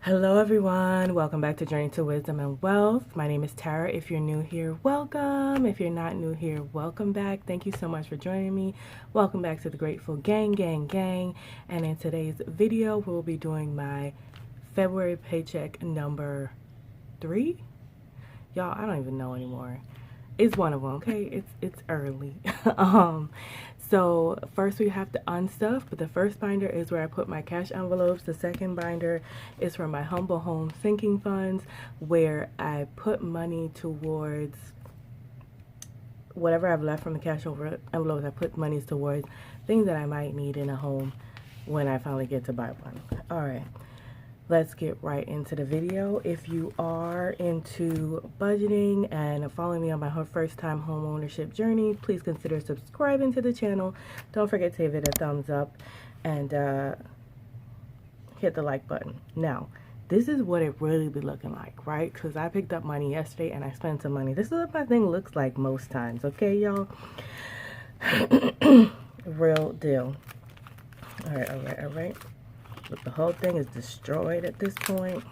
Hello everyone, welcome back to Journey to Wisdom and Wealth. My name is Tara. If you're new here, welcome. If you're not new here, welcome back. Thank you so much for joining me. Welcome back to the Grateful Gang. And in today's video, we'll be doing my February paycheck number 3. Y'all, I don't even know anymore. It's one of them, okay? It's early. So first we have to unstuff, but the first binder is where I put my cash envelopes. The second binder is for my humble home sinking funds, where I put money towards whatever I've left from the cash over envelopes. I put monies towards things that I might need in a home when I finally get to buy one. All right. Let's get right into the video. If you are into budgeting and following me on my first time home ownership journey, please consider subscribing to the channel. Don't forget to give it a thumbs up and hit the like button. Now, this is what it really be looking like, right? Because I picked up money yesterday and I spent some money. This is what my thing looks like most times, okay, y'all? Real deal. All right. But the whole thing is destroyed at this point.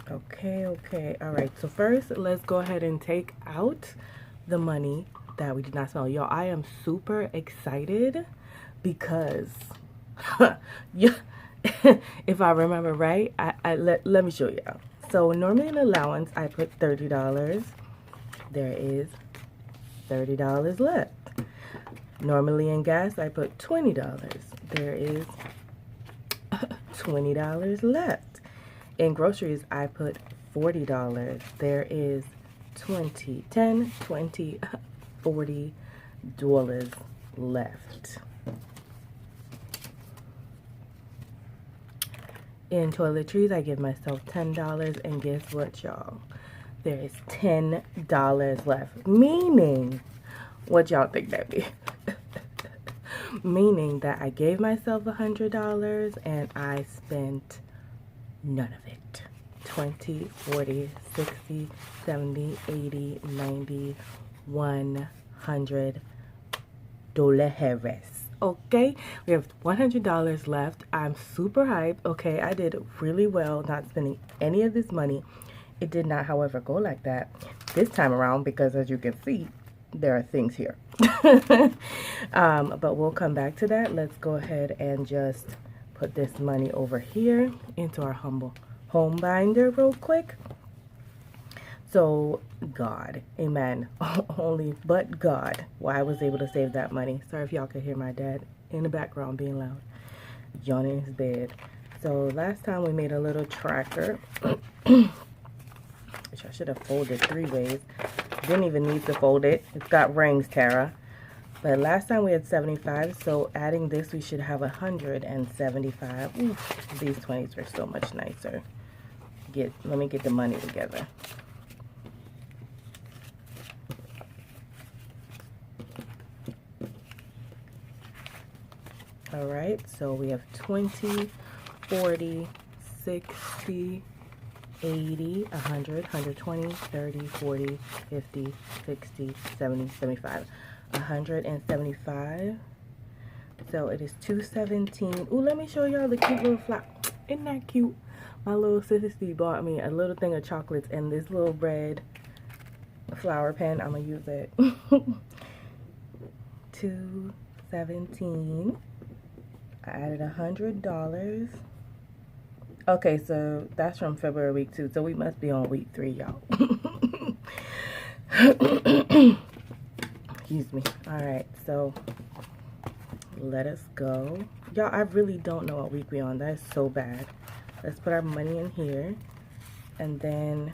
Okay. All right. So first, let's go ahead and take out the money that we did not spend. Y'all, I am super excited because, yeah, if I remember right, let me show y'all. So normally in allowance, I put $30. There is $30 left. Normally in gas, I put $20. There is $20 left. In groceries, I put $40. There is $40 left. In toiletries, I give myself $10, and guess what, y'all? There is $10 left. Meaning, what y'all think that be? Meaning that I gave myself $100 and I spent none of it. 20, 40, 60, 70, 80, 90, $100. Okay, we have $100 left. I'm super hyped. Okay, I did really well not spending any of this money. It did not, however, go like that this time around because, as you can see, there are things here. But we'll come back to that. Let's go ahead and just put this money over here into our humble home binder real quick. So God, amen. Only but God, why I was able to save that money. Sorry if y'all could hear my dad in the background being loud, yawning in his bed. So last time we made a little tracker, which I should have folded 3 ways. Didn't even need to fold it. It's got rings, Tara. But last time we had 75, so adding this, we should have 175. Oof, these 20s are so much nicer. Let me get the money together. All right, so we have 20, 40, 60, 80, 100, 120, 30, 40, 50, 60, 70, 75. 175. So it is 217. Ooh, let me show y'all the cute little flower. Isn't that cute? My little sister bought me a little thing of chocolates and this little red flower pen. I'm gonna use it. 217. I added $100. Okay, so that's from February week 2, so we must be on week 3, y'all. Excuse me. All right, so let us go. Y'all, I really don't know what week we're on. That is so bad. Let's put our money in here, and then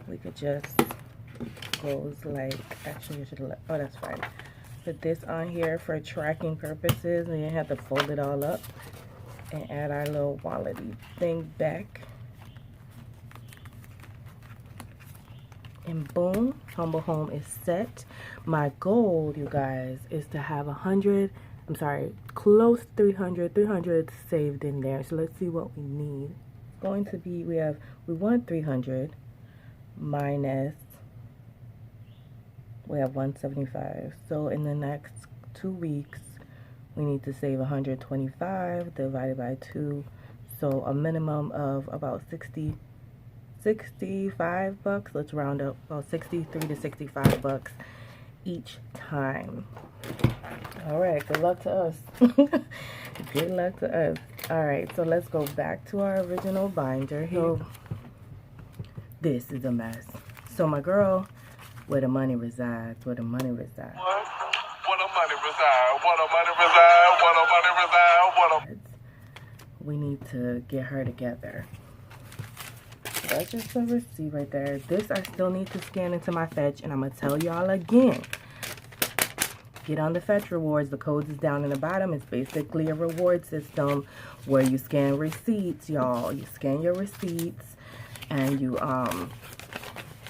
we could just goes like, actually I should have oh, that's fine. Put this on here for tracking purposes. We didn't have to fold it all up. And add our little wallet-y thing back. And boom, humble home is set. My goal, you guys, is to have close 300 saved in there. So let's see what we need. It's going to be, we want 300 minus, we have 175. So in the next 2 weeks, we need to save 125 divided by 2. So a minimum of about 65 bucks. Let's round up, about 63 to 65 bucks each time. All right, good luck to us. Good luck to us. All right, so let's go back to our original binder here. So this is a mess. So my girl, where the money resides, where the money resides. Where the money reside, where the money reside, where the money reside, where the... We need to get her together. That's just a receipt right there. This I still need to scan into my Fetch, and I'm going to tell y'all again. Get on the Fetch rewards. The codes is down in the bottom. It's basically a reward system where you scan receipts, y'all. You scan your receipts, and you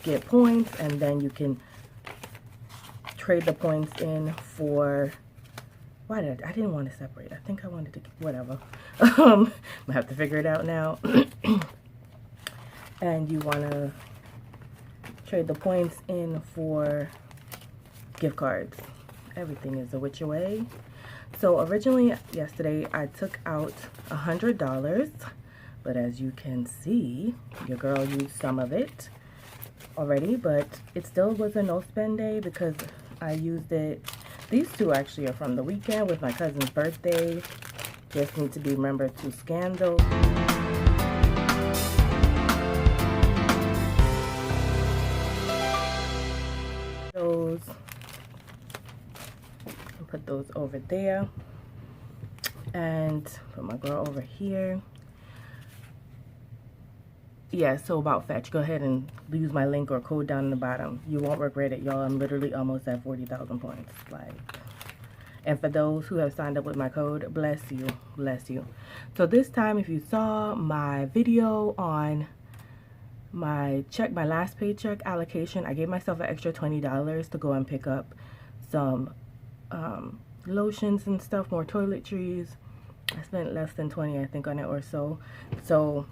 get points, and then you can trade the points in for... I didn't want to separate. I think I wanted to... Whatever. I have to figure it out now. And you want to trade the points in for gift cards. Everything is a which way. So originally yesterday I took out $100, but as you can see, your girl used some of it already, but it still was a no spend day because I used it. These two actually are from the weekend with my cousin's birthday. Just need to be remembered to scan those. And put those over there. And put my girl over here. Yeah, so about Fetch, go ahead and use my link or code down in the bottom. You won't regret it, y'all. I'm literally almost at 40,000 points. Like, and for those who have signed up with my code, bless you, bless you. So this time, if you saw my video on my last paycheck allocation, I gave myself an extra $20 to go and pick up some lotions and stuff, more toiletries. I spent less than 20, I think, on it or so. So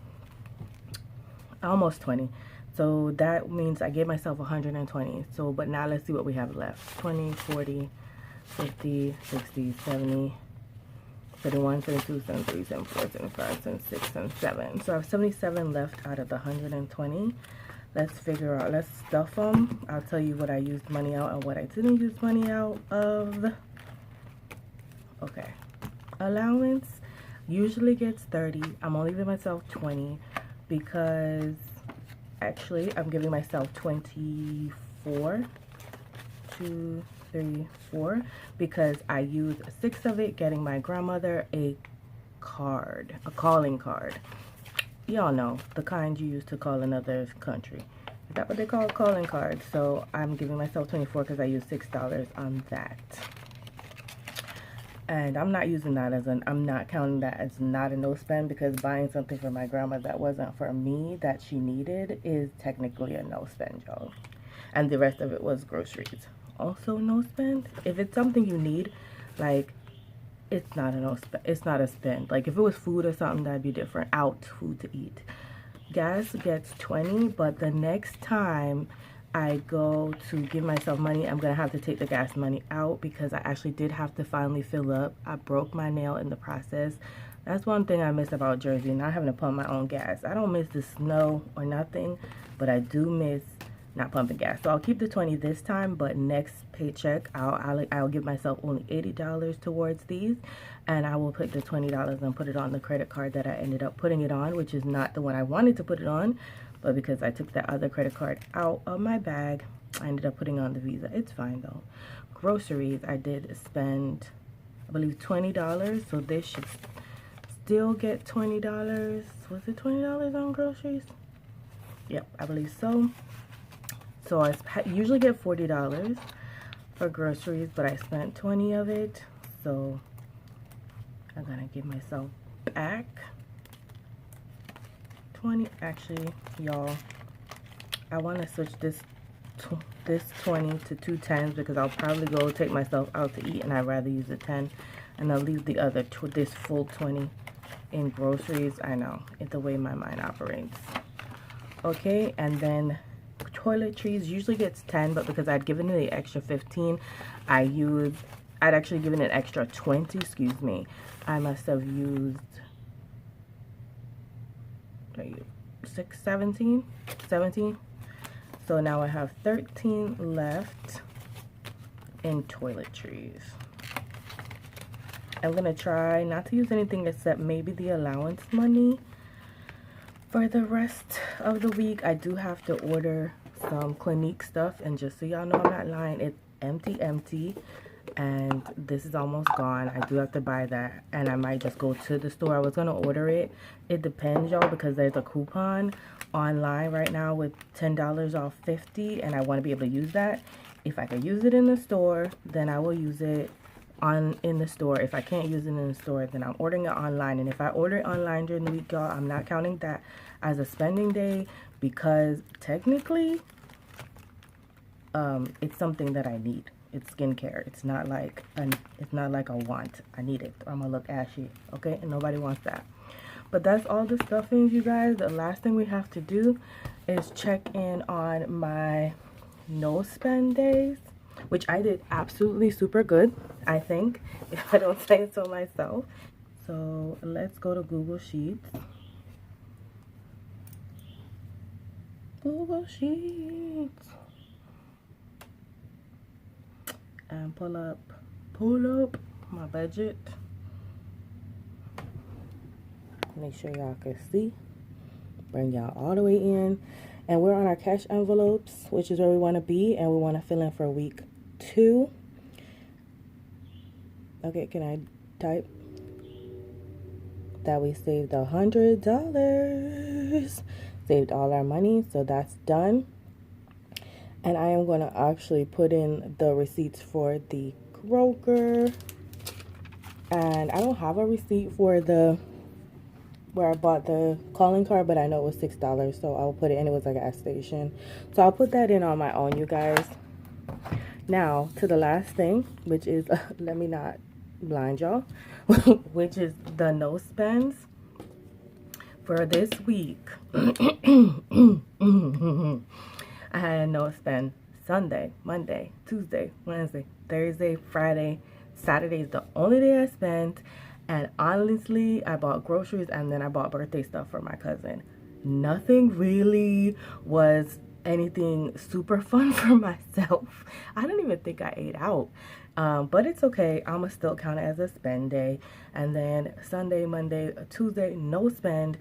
almost 20. So that means I gave myself 120. So, but now let's see what we have left. 20, 40, 50, 60, 70, 31, 72, 73, 74, 75, 76, 77. So I have 77 left out of the 120. Let's figure out, let's stuff them. I'll tell you what I used money out and what I didn't use money out of. Okay. Allowance usually gets 30. I'm only giving myself 20 because actually I'm giving myself 24. 2, 3, 4, because I used 6 of it getting my grandmother a card, a calling card. Y'all know, the kind you use to call another country. Is that what they call calling cards? So I'm giving myself 24 because I used $6 on that. And I'm not using that as I'm not counting that as not a no spend, because buying something for my grandma that wasn't for me that she needed is technically a no spend, y'all. And the rest of it was groceries. Also no spend. If it's something you need, like, it's not a no spend. It's not a spend. Like if it was food or something, that'd be different. Out food to eat. Gas gets 20, but the next time I go to give myself money, I'm gonna have to take the gas money out because I actually did have to finally fill up. I broke my nail in the process. That's one thing I miss about Jersey, not having to pump my own gas. I don't miss the snow or nothing, but I do miss not pumping gas. So I'll keep the 20 this time, but next paycheck I'll give myself only $80 towards these, and I will put the $20 and put it on the credit card that I ended up putting it on, which is not the one I wanted to put it on, but because I took that other credit card out of my bag, I ended up putting on the Visa. It's fine though. Groceries, I did spend, I believe, $20, so this should still get $20. Was it $20 on groceries? Yep, I believe so. So I usually get $40 for groceries, but I spent 20 of it. So I'm gonna give myself back 20. Actually, y'all, I want to switch this 20 to 2 10s because I'll probably go take myself out to eat, and I'd rather use a 10, and I'll leave the other this full 20 in groceries. I know, it's the way my mind operates. Okay, and then toiletries usually gets 10, but because I'd given it the extra 15, I used I'd actually given an extra 20, excuse me. I must have used 17. So now I have 13 left in toiletries. I'm gonna try not to use anything except maybe the allowance money for the rest of the week. I do have to order some Clinique stuff, and just so y'all know I'm not lying, it's empty, and this is almost gone. I do have to buy that, and I might just go to the store. I was gonna order it. It depends, y'all, because there's a coupon online right now with $10 off 50, and I want to be able to use that. If I can use it in the store, then I will use it in the store. If I can't use it in the store, then I'm ordering it online. And if I order it online during the week, y'all, I'm not counting that as a spending day, because technically it's something that I need. It's skincare. It's not like a want. I need it, or I'm gonna look ashy, okay? And nobody wants that. But that's all the stuffings, you guys. The last thing we have to do is check in on my no spend days, which I did absolutely super good, I think, if I don't say so myself. So let's go to Google Sheets. Google Sheets. And pull up my budget. Make sure y'all can see. Bring y'all all the way in. And we're on our cash envelopes, which is where we want to be, and we want to fill in for week 2. Okay, can I type that we saved $100? Saved all our money, so that's done. And I am going to actually put in the receipts for the Kroger. And I don't have a receipt for where I bought the calling card, but I know it was $6, so I'll put it in. It was like a gas station, so I'll put that in on my own, you guys. Now to the last thing, which is let me not blind y'all, which is the no spends for this week. I had no spend Sunday, Monday, Tuesday, Wednesday, Thursday, Friday. Saturday is the only day I spent. And honestly, I bought groceries and then I bought birthday stuff for my cousin. Nothing really was anything super fun for myself. I don't even think I ate out. But it's okay. I'm going to still count it as a spend day. And then Sunday, Monday, Tuesday, no spend.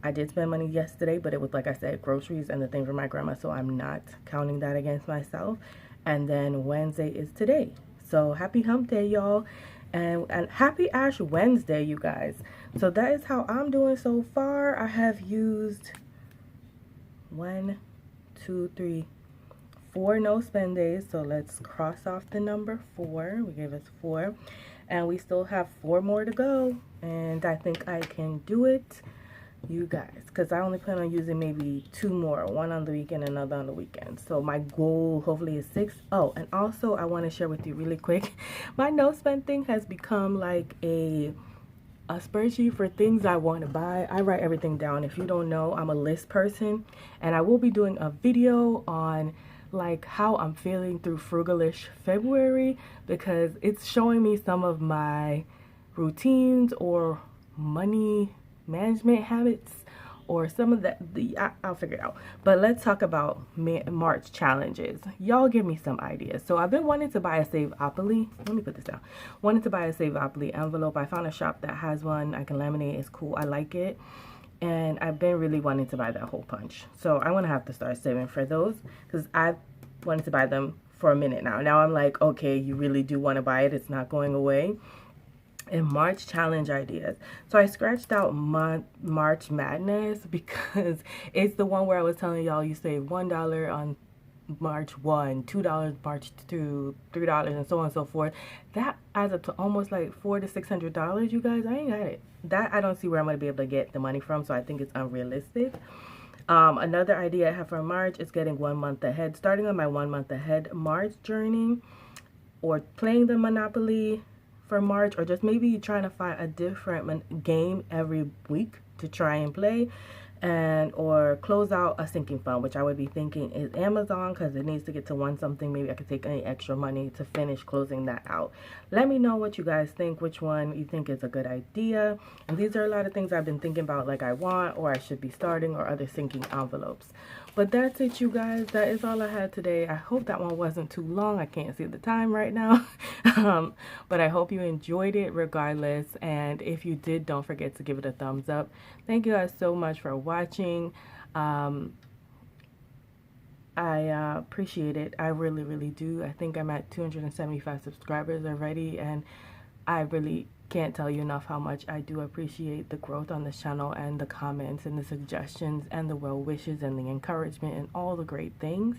I did spend money yesterday, but it was, like I said, groceries and the thing for my grandma. So I'm not counting that against myself. And then Wednesday is today. So happy hump day, y'all. And happy Ash Wednesday, you guys. So that is how I'm doing so far. I have used 1, 2, 3, 4 no spend days. So let's cross off the number 4. We gave us 4. And we still have 4 more to go. And I think I can do it, you guys, because I only plan on using maybe 2 more, one on the weekend, another on the weekend. So my goal hopefully is 6. Oh, and also I want to share with you really quick, my no spend thing has become like a spreadsheet for things I want to buy. I write everything down. If you don't know, I'm a list person, and I will be doing a video on like how I'm feeling through Frugalish February, because it's showing me some of my routines or money management habits, or some of I'll figure it out. But let's talk about March challenges. Y'all give me some ideas. So I've been wanting to buy a Save-Opoly. Let me put this down. Wanted to buy a Save-Opoly envelope. I found a shop that has one. I can laminate. It's cool. I like it. And I've been really wanting to buy that hole punch. So I'm going to have to start saving for those, because I've wanted to buy them for a minute now. Now I'm like, okay, you really do want to buy it. It's not going away. And March challenge ideas. So I scratched out March Madness, because it's the one where I was telling y'all you save $1 on March 1, $2 March 2, $3, and so on and so forth. That adds up to almost like $400 to $600, you guys. I ain't got it. That I don't see where I'm going to be able to get the money from, so I think it's unrealistic. Another idea I have for March is getting 1 month ahead, starting on my 1 month ahead March journey, or playing the Monopoly for March, or just maybe trying to find a different game every week to try and play. and or close out a sinking fund, which I would be thinking is Amazon, because it needs to get to one something. Maybe I could take any extra money to finish closing that out. Let me know what you guys think, which one you think is a good idea. And these are a lot of things I've been thinking about, like I want or I should be starting, or other sinking envelopes. But that's it, you guys. That is all I had today. I hope that one wasn't too long. I can't see the time right now. But I hope you enjoyed it regardless. And if you did, don't forget to give it a thumbs up. Thank you guys so much for watching. I appreciate it. I really, really do. I think I'm at 275 subscribers already, and I really can't tell you enough how much I do appreciate the growth on this channel, and the comments and the suggestions and the well wishes and the encouragement and all the great things.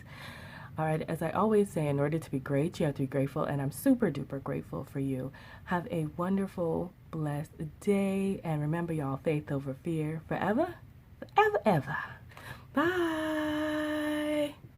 All right, as I always say, in order to be great, you have to be grateful, and I'm super duper grateful for you. Have a wonderful, blessed day, and remember, y'all, faith over fear forever, forever, ever. Bye.